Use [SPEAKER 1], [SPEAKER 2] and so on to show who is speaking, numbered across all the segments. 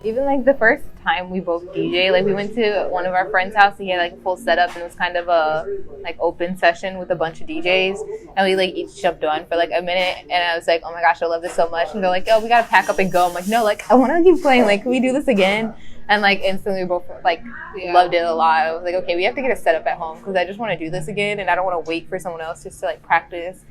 [SPEAKER 1] Even like the first time we both DJ, like we went to one of our friends' house. He had like a full setup, and it was kind of a like open session with a bunch of DJs, and we like each jumped on for like a minute. And I was like, oh my gosh, I love this so much. And they're like, oh, we gotta pack up and go. I'm like, no, like I want to keep playing. Like, can we do this again? And like instantly, we both like loved it a lot. I was like, okay, we have to get a setup at home because I just want to do this again, and I don't want to wait for someone else just to like practice.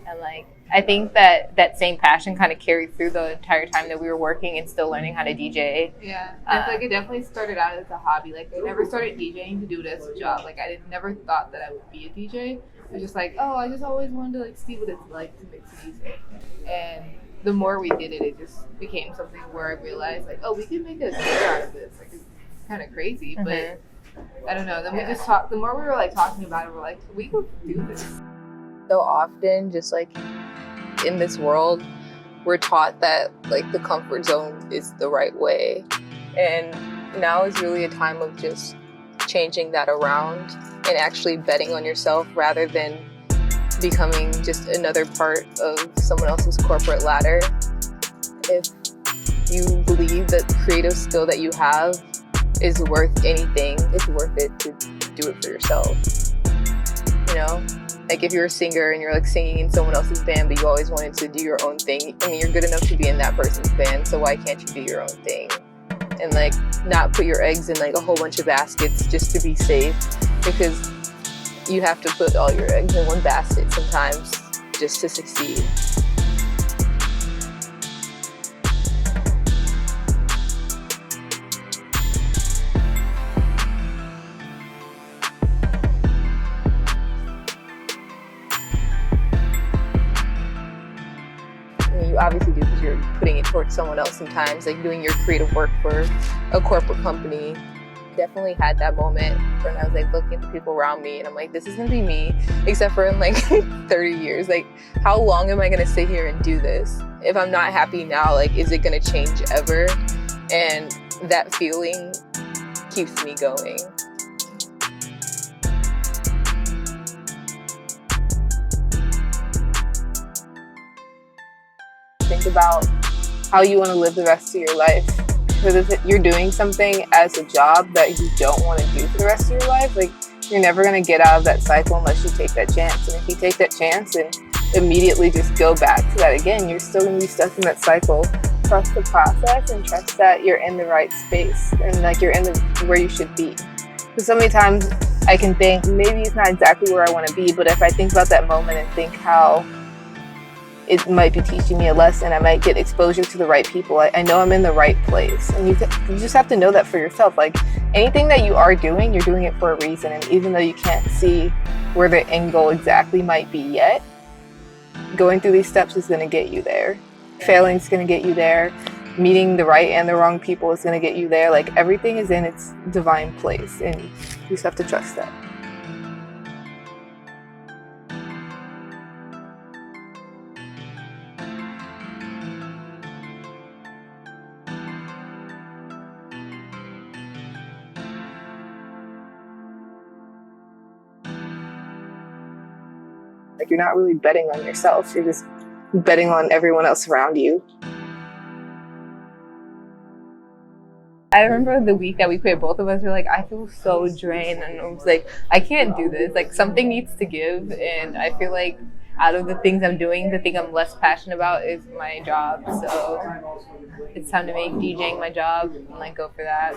[SPEAKER 1] And like, I think that same passion kind of carried through the entire time that we were working and still learning how to DJ.
[SPEAKER 2] Yeah, I feel like it definitely started out as a hobby. Like, I never started DJing to do it as a job. Like, never thought that I would be a DJ. I was just like, oh, I just always wanted to like see what it's like to mix music. And the more we did it, it just became something where I realized like, oh, we can make a career out of this. Like, it's kind of crazy, but I don't know. Then we just talked. The more we were like talking about it, we're like, we could do this.
[SPEAKER 3] So often, just like in this world, we're taught that like the comfort zone is the right way. And now is really a time of just changing that around and actually betting on yourself rather than becoming just another part of someone else's corporate ladder. If you believe that the creative skill that you have is worth anything, it's worth it to do it for yourself. You know? Like if you're a singer and you're like singing in someone else's band, but you always wanted to do your own thing. I mean, you're good enough to be in that person's band, so why can't you do your own thing? And like not put your eggs in like a whole bunch of baskets just to be safe, because you have to put all your eggs in one basket sometimes just to succeed. You obviously do because you're putting it towards someone else sometimes, like doing your creative work for a corporate company. Definitely had that moment when I was like looking at the people around me and I'm like, this is gonna be me, except for in like 30 years. Like, how long am I gonna sit here and do this? If I'm not happy now, like, is it gonna change ever? And that feeling keeps me going.
[SPEAKER 4] Think about how you want to live the rest of your life. Because if you're doing something as a job that you don't want to do for the rest of your life, like you're never going to get out of that cycle unless you take that chance. And if you take that chance and immediately just go back to that again, you're still going to be stuck in that cycle. Trust the process and trust that you're in the right space and like you're in where you should be. Because so many times I can think maybe it's not exactly where I want to be, but if I think about that moment and think how it might be teaching me a lesson, I might get exposure to the right people. I know I'm in the right place. And you just have to know that for yourself. Like anything that you are doing, you're doing it for a reason. And even though you can't see where the end goal exactly might be yet, going through these steps is going to get you there. Failing is going to get you there. Meeting the right and the wrong people is going to get you there. Like everything is in its divine place and you just have to trust that. Like you're not really betting on yourself, you're just betting on everyone else around you.
[SPEAKER 1] I remember the week that we quit, both of us were like, I feel so drained. And I was like, I can't do this. Like something needs to give. And I feel like out of the things I'm doing, the thing I'm less passionate about is my job. So it's time to make DJing my job and like go for that.